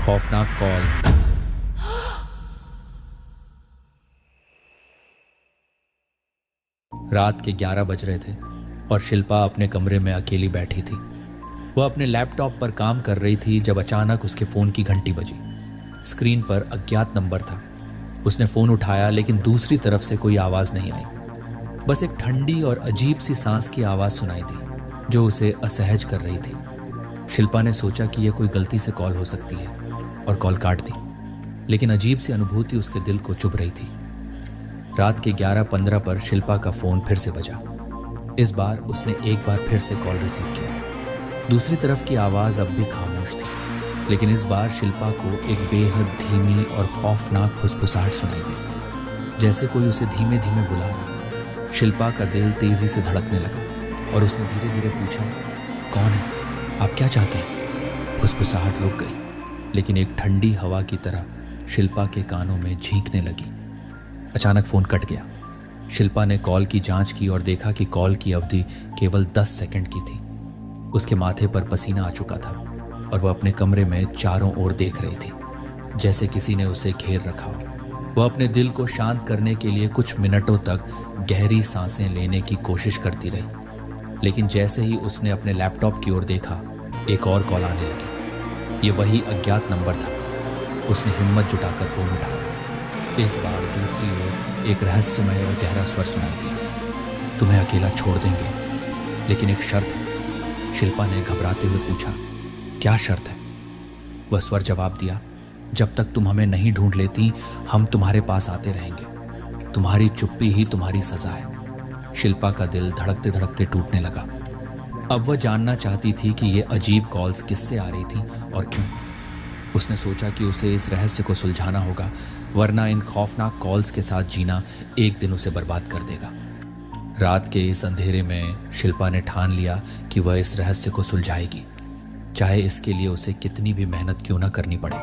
खौफनाक कॉल। रात के 11 बज रहे थे और शिल्पा अपने कमरे में अकेली बैठी थी। वह अपने लैपटॉप पर काम कर रही थी जब अचानक उसके फ़ोन की घंटी बजी। स्क्रीन पर अज्ञात नंबर था। उसने फ़ोन उठाया लेकिन दूसरी तरफ से कोई आवाज़ नहीं आई। बस एक ठंडी और अजीब सी सांस की आवाज़ सुनाई दी जो उसे असहज कर रही थी। शिल्पा ने सोचा कि यह कोई गलती से कॉल हो सकती है और कॉल काट दी, लेकिन अजीब सी अनुभूति उसके दिल को चुभ रही थी। रात के 11:15 पर शिल्पा का फ़ोन फिर से बजा। इस बार उसने एक बार फिर से कॉल रिसीव किया। दूसरी तरफ की आवाज़ अब भी खामोश थी, लेकिन इस बार शिल्पा को एक बेहद धीमी और खौफनाक फुसफुसाहट सुनाई दी, जैसे कोई उसे धीमे धीमे बुला रहा। शिल्पा का दिल तेज़ी से धड़कने लगा और उसने धीरे धीरे पूछा, कौन है? आप क्या चाहते हैं? फुसफुसाहट रुक गई, लेकिन एक ठंडी हवा की तरह शिल्पा के कानों में झींकने लगी। अचानक फ़ोन कट गया। शिल्पा ने कॉल की जांच की और देखा कि कॉल की अवधि केवल 10 सेकंड की थी। उसके माथे पर पसीना आ चुका था और वह अपने कमरे में चारों ओर देख रही थी, जैसे किसी ने उसे घेर रखा हो। वह अपने दिल को शांत करने के लिए कुछ मिनटों तक गहरी सांसें लेने की कोशिश करती रही, लेकिन जैसे ही उसने अपने लैपटॉप की ओर देखा, एक और कॉल आने लगी। ये वही अज्ञात नंबर था। उसने हिम्मत जुटाकर फ़ोन उठाया। इस बार दूसरी ओर एक रहस्यमय और गहरा स्वर सुनाई दिया, तुम्हें अकेला छोड़ देंगे, लेकिन एक शर्त है। शिल्पा ने घबराते हुए पूछा, क्या शर्त है? वह स्वर जवाब दिया, जब तक तुम हमें नहीं ढूंढ लेती हम तुम्हारे पास आते रहेंगे। तुम्हारी चुप्पी ही तुम्हारी सजा है। शिल्पा का दिल धड़कते धड़कते टूटने लगा। अब वह जानना चाहती थी कि ये अजीब कॉल्स किससे आ रही थी और क्यों। उसने सोचा कि उसे इस रहस्य को सुलझाना होगा, वरना इन खौफनाक कॉल्स के साथ जीना एक दिन उसे बर्बाद कर देगा। रात के इस अंधेरे में शिल्पा ने ठान लिया कि वह इस रहस्य को सुलझाएगी, चाहे इसके लिए उसे कितनी भी मेहनत क्यों न करनी पड़े।